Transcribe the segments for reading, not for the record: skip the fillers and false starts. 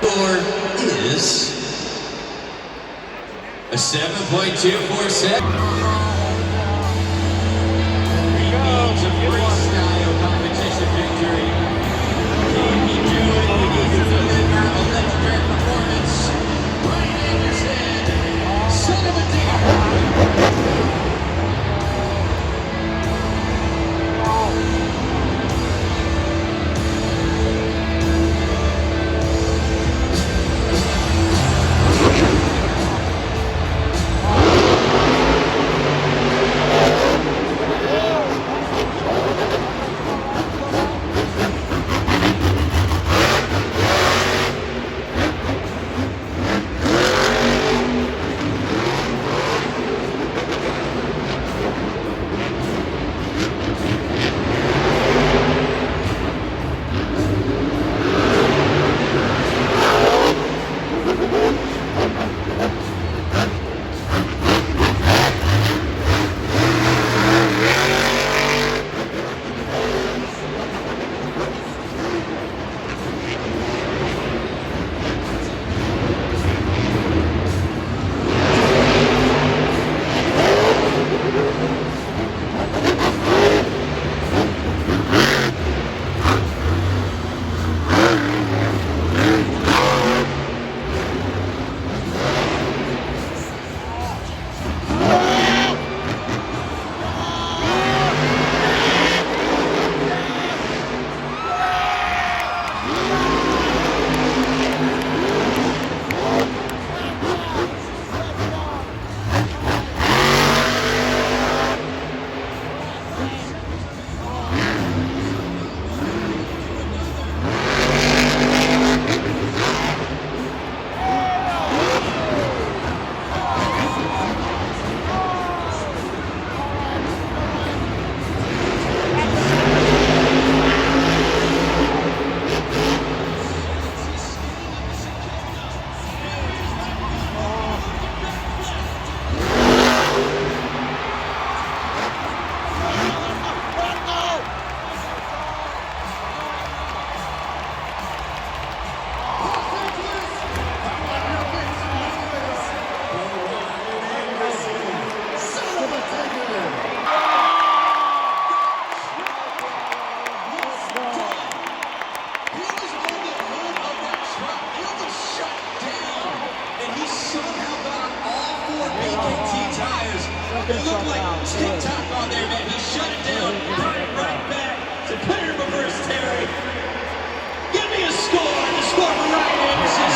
Score is a 7.247. Repeat of freestyle competition victory. Keep doing what you do to deliver a legendary performance. Brian Anderson, son of a deer. It looked like TikTok on there, man. He shut it down, put it right back to put it in reverse, Terry. Give me a score. The score for Ryan Anderson.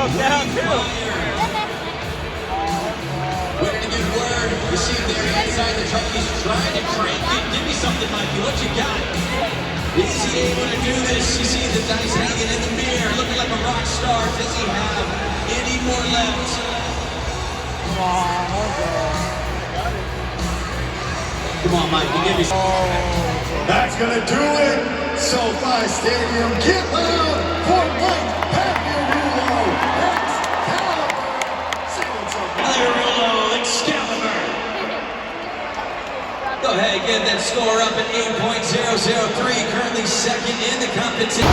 broke down too. Waiting to get word. You see him there inside the truck. He's trying to crank it. Give me something, Mikey. What you got? Is he able to do this? You see the dice hanging in the mirror, looking like a rock star. Does he have any more left? Come on, Mikey. Give me some. That's gonna do it. SoFi Stadium, get loud for Mike Pagliarulo, Pagliarulo, Excalibur. Go ahead, get that score up at 8.003. Currently second in the competition.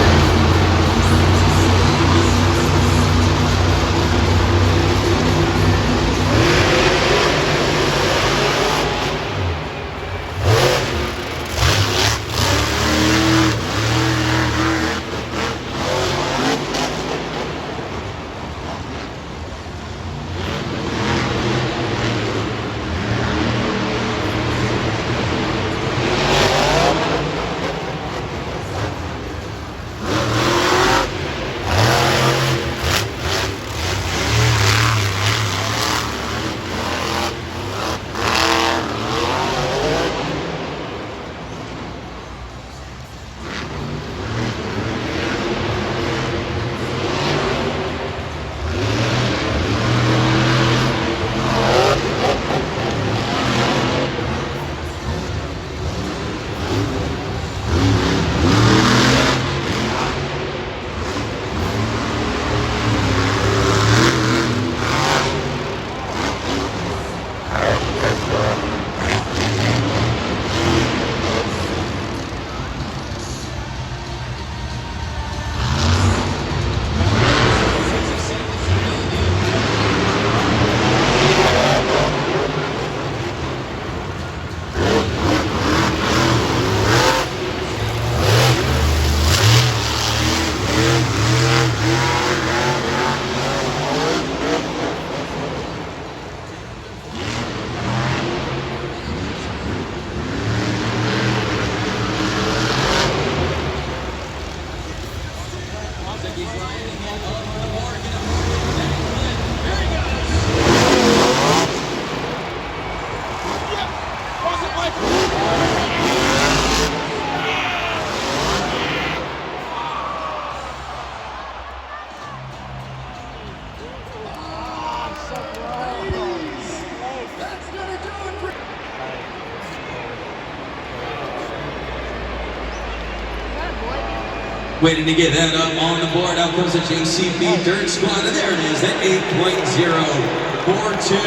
Waiting to get that up on the board. Out comes the JCB Dirt Squad, and there it is at 8.042.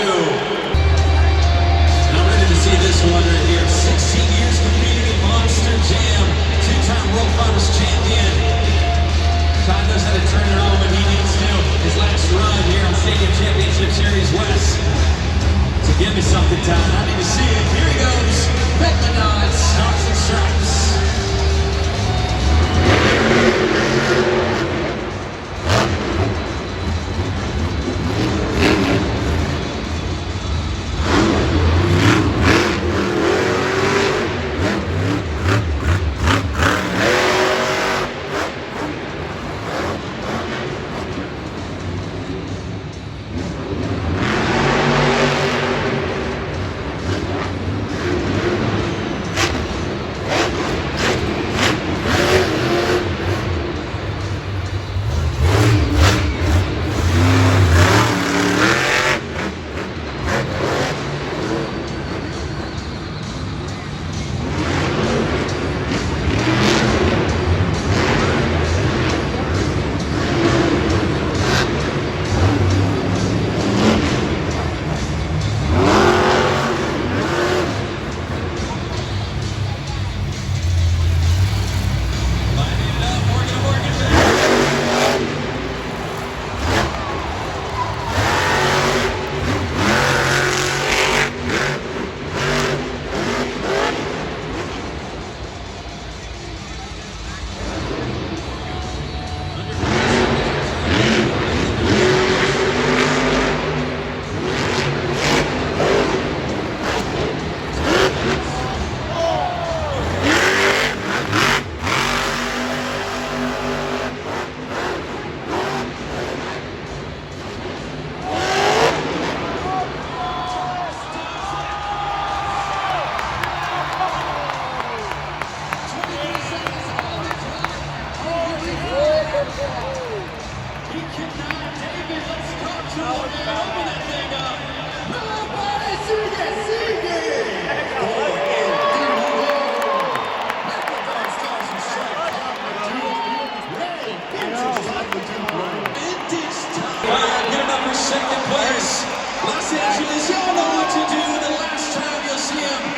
I'm ready to see this one right here. 16 years competing in Monster Jam, two-time World Finals champion. Todd knows how to turn it on when he needs to. His last run here on Stadium Championship Series West. So give me something, Todd. I need to see it. Here he goes. Bet the nods, stars and stripes. Open that thing up. Nobody sigue. For Inglewood. Microphone stars and stripes. Ray Pinches top the duo. Vintage time. Get him up for second place. Los Angeles, y'all know what to do. The last time you'll see him.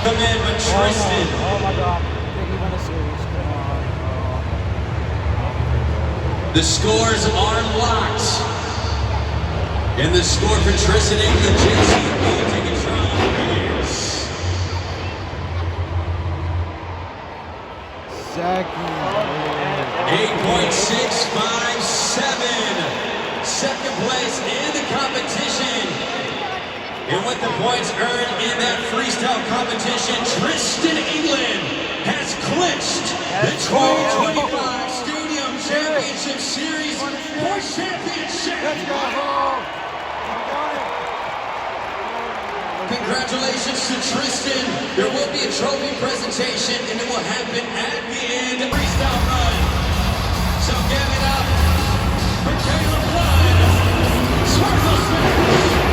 Come in, but Tristan. Oh my God. I think he won the series. Come on. The scores are locked. And the score for Tristan Inglewood, JCB, Ticketron is Second. 8.657. Second place in the competition. And with the points earned in that freestyle competition, Tristan Inglewood has clinched the 2025 Stadium Championship Series for championship. Let's go. Congratulations to Tristan. There will be a trophy presentation, and it will happen at the end of the freestyle run. So give it up for Caleb Blood, Sparkle Smash.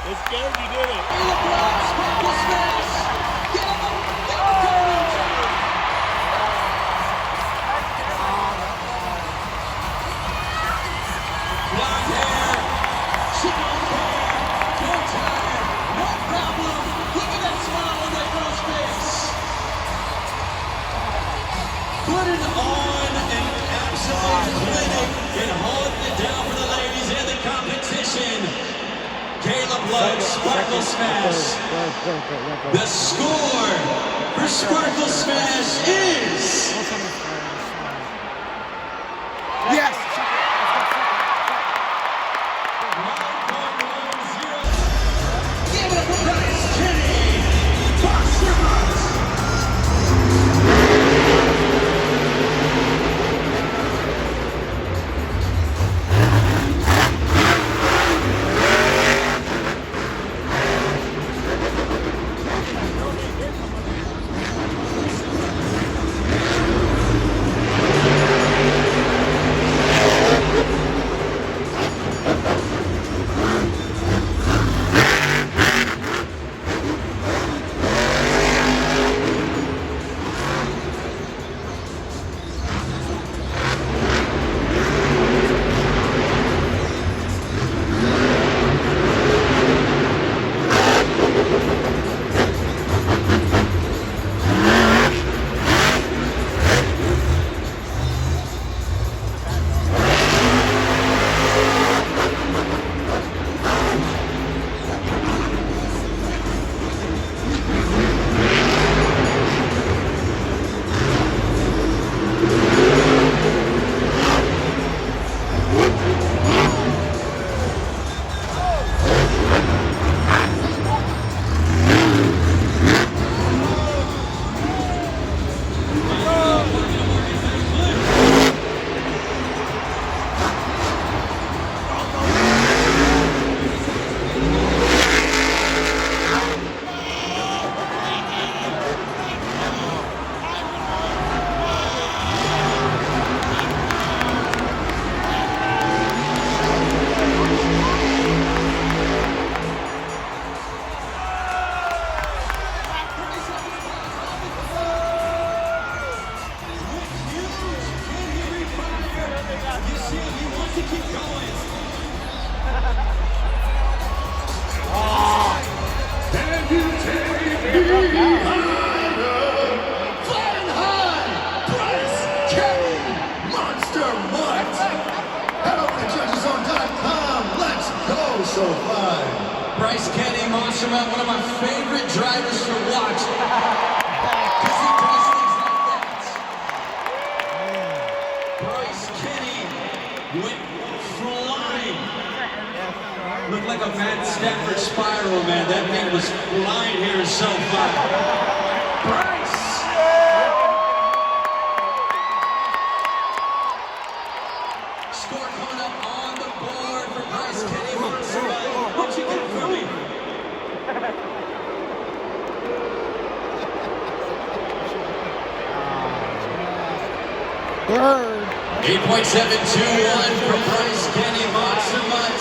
It's good you did it. LeBron, sparkle smash. Get him, courage. Blonde hair, she don't care, no time, no problem. Look at that smile on that girl's face. Putting on an absolute clinic and holding it down for the ladies in the competition. Caleb Love's Sparkle Smash. The score for Sparkle Smash is... Yes! Give it up for Bryce Kenny. Boxer Box. Flying high, Bryce Kenny, Monster Mutt. Head over to judgeszone.com. Let's go, so fly. Bryce Kenny, Monster Mutt, one of my favorite drivers to watch. Because he does things like that. Bryce Kenny went flying. Looked like a Matt Stafford spiral, man. That thing was flying here in SoFi. Bryce! Score coming up on the board for Bryce Kenny. What you get for me? Third. 8.721 for Bryce Kenny. Monster Mutt.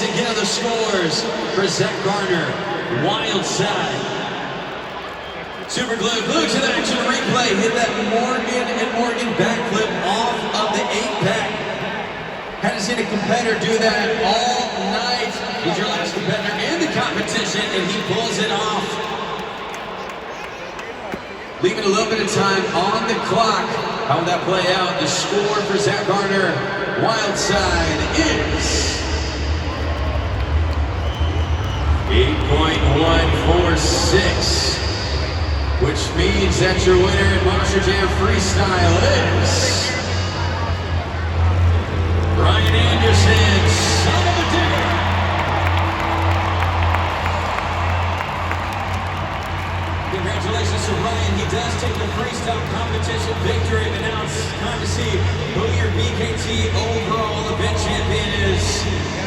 again on the scores for Zach Garner. Wild side. Super glue, blue to the action replay. Hit that Morgan and Morgan backflip off of the 8-pack. Hadn't seen a competitor do that all night. He's your last competitor in the competition, and he pulls it off. Leaving a little bit of time on the clock. How will that play out? The score for Zach Garner, wild side, is 8.146, which means that your winner in Monster Jam Freestyle is Ryan Anderson, son of a digger. Congratulations to Ryan. He does take the freestyle competition victory, but now it's time to see who your BKT overall event champion is.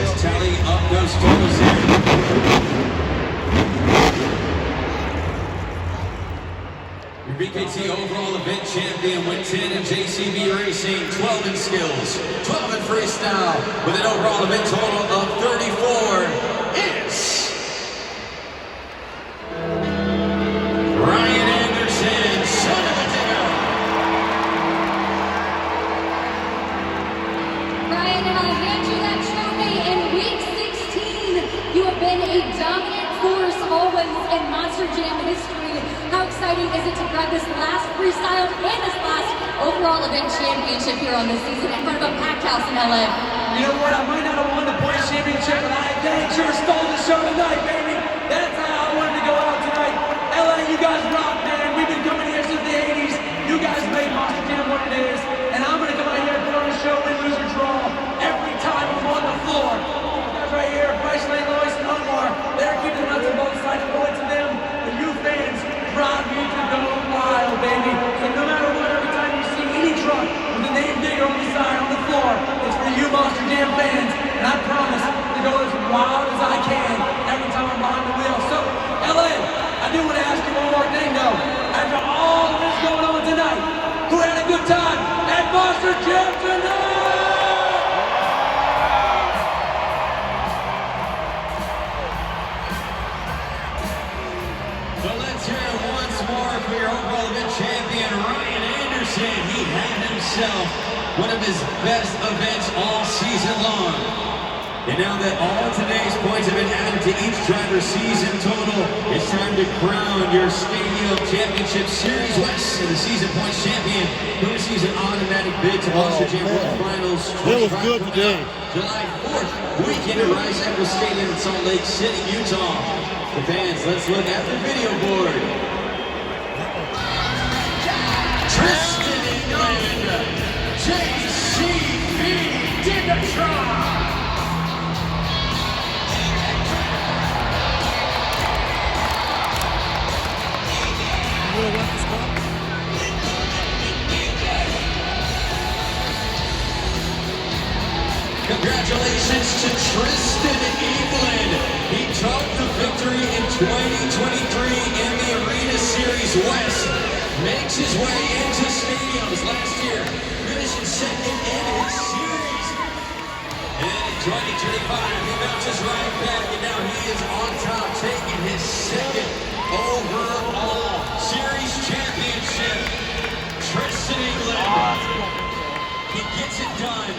Let's tally up those totals here. Your BKT overall event champion went 10 in JCB Racing, 12 in skills, 12 in freestyle, with an overall event total of 34 is Ryan Anderson, son of a digger. Ryan, and I'll hand you that trophy in week 16. You have been a dominant force always in Monster Jam history. How exciting is it to grab this last freestyle and this last overall event championship here on this season in front of a packed house in LA? You know what? I might not have won the points championship, but I dang sure stole the show tonight, baby. That's how I wanted to go out tonight. LA, you guys rock, man. We've been coming here since the 80s. You guys made Monster Jam what it is, and I'm gonna come out here and put on a show, win, lose, or draw every time I'm on the floor. You guys right here, Bryce Lane, Lois, and Omar, they're keeping the nuts on both sides. I'm going to them, and you fans drive me to go wild, baby. So no matter what, every time you see any truck with the name digger on the side on the floor, it's for you Monster Jam fans, and I promise to go as wild as I can every time I'm behind the wheel. So, LA, I do want to ask you one more thing though. After all of this going on tonight, who had a good time at Monster Jam tonight? So let's hear it once more for your overall event champion, Ryan Anderson. He had himself one of his best events all season long. And now that all today's points have been added to each driver's season total, it's time to crown your Stadium Championship Series West and the season points champion, who receives an automatic bid to Monster Jam World Finals. That was good today. July 4th, weekend at Rice Eccles Stadium in Salt Lake City, Utah. So fans, let's look at the video board. Tristan Inglewood, JCB Digatron. Congratulations to Tristan Inglewood. He took the victory in 2023 in the Arena Series West. Makes his way into stadiums last year, finishing second in his series. And in 2025, he bounces right back, and now he is on top, taking his second overall series championship. Tristan Inglewood, he gets it done.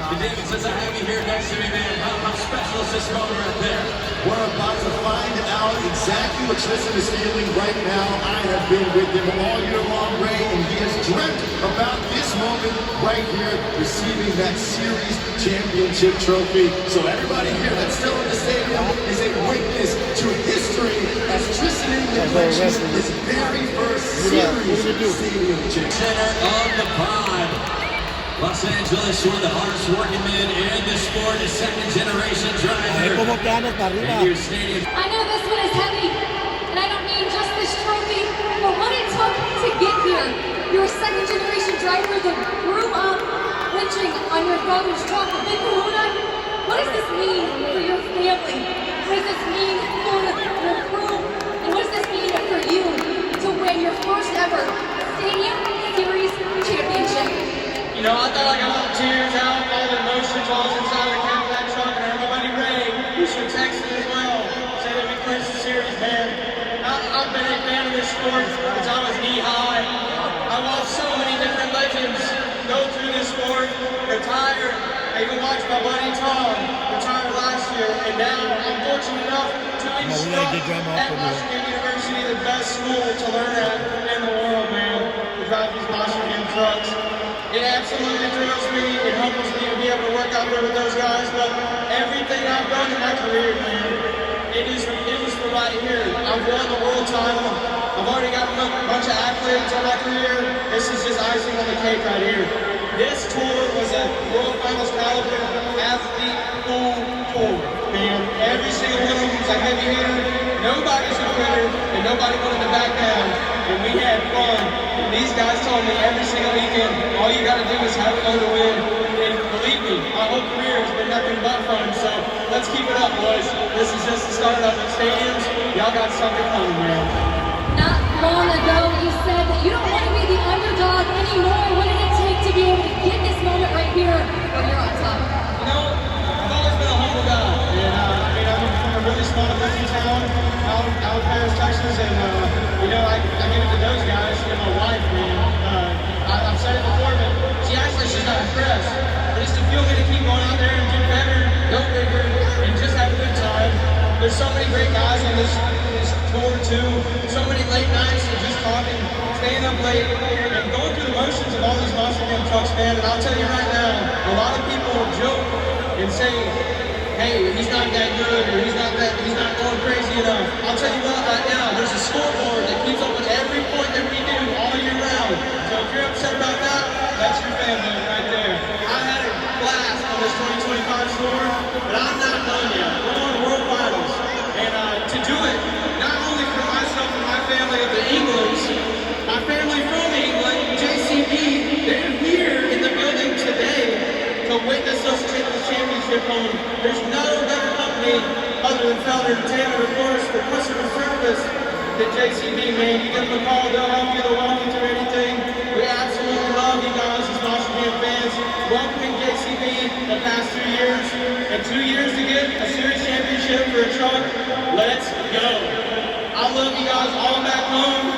And David, since I have you here next to me, man, how special is this moment right there? We're about to find out exactly what Tristan is feeling right now. I have been with him all year long, Ray, and he has dreamt about this moment right here, receiving that series championship trophy. So everybody here that's still in the stadium is a witness to history as Tristan Inglewood clinches his very first series stadium championship. Center of the pod. Los Angeles, one of the hardest working men in the sport, a second generation driver. And your stadium. I know this one is heavy, and I don't mean just this trophy, but what it took to get here. You're a second generation driver that grew up wrenching on your father's truck, the Big Kahuna. What does this mean for your family? What does this mean for your crew? And what does this mean for you to win your first ever Stadium Series championship? You know, I thought I got all the tears out, all the emotions while I was inside the cab of that truck, and I remember retire. I even watched my buddy Tom retire last year, and now I'm fortunate enough to instruct at Washington University, the best school to learn at in the world, man. To drive these Washington trucks. It absolutely thrills me. It humbles me to be able to work out there with those guys, but everything I've done in my career, man, it was for right here. I've won the world title. I've already got a bunch of accolades on my career. This is just icing on the cake right here. This tour was a World Finals caliber athlete full tour, man. Every single one of them was a heavy hitter. Nobody's a quitter, and nobody wanted to back down. And we had fun. And these guys told me every single weekend, all you got to do is have fun to win. And believe me, my whole career has been nothing but fun. So let's keep it up, boys. This is just the start of the stadiums. Y'all got something coming, man. Not long ago, you said that you don't want to be the underdog anymore. What did it take to be able to get this moment right here where you're on top? You know, I've always been a humble guy. And I mean, I'm from a really small country town out of Paris, Texas. And, you know, I give it to those guys and my wife, man. I've said it before, but she's not impressed. But it's to fuel me to keep going out there and do better, go bigger, and just have a good time. There's so many great guys on this tour too. So many late nights of just talking, staying up late, and going through the motions of all these Monster Jam trucks, man. And I'll tell you right now, a lot of people joke and say, hey, he's not that good, or he's not going crazy enough. I'll tell you what, right now, there's a scoreboard that keeps up with every point that we do all year round. So if you're upset about that, that's your family right there. I had a blast on this 2025 tour, but I'm not done yet. We're on World Finals. And to do it, not only for myself and my family of the Englewoods, my family from England, JCB, they're here in the building today to witness us take the championship home. There's no better company other than Felder Entertainment, of course, for customer service than JCB, man. You give them a call, they'll help you, they'll walk you through anything. We absolutely love you guys as Monster Jam fans. Welcoming JCB the past 2 years, and 2 years to get a series championship for a truck. Let's go. I love you guys all back home.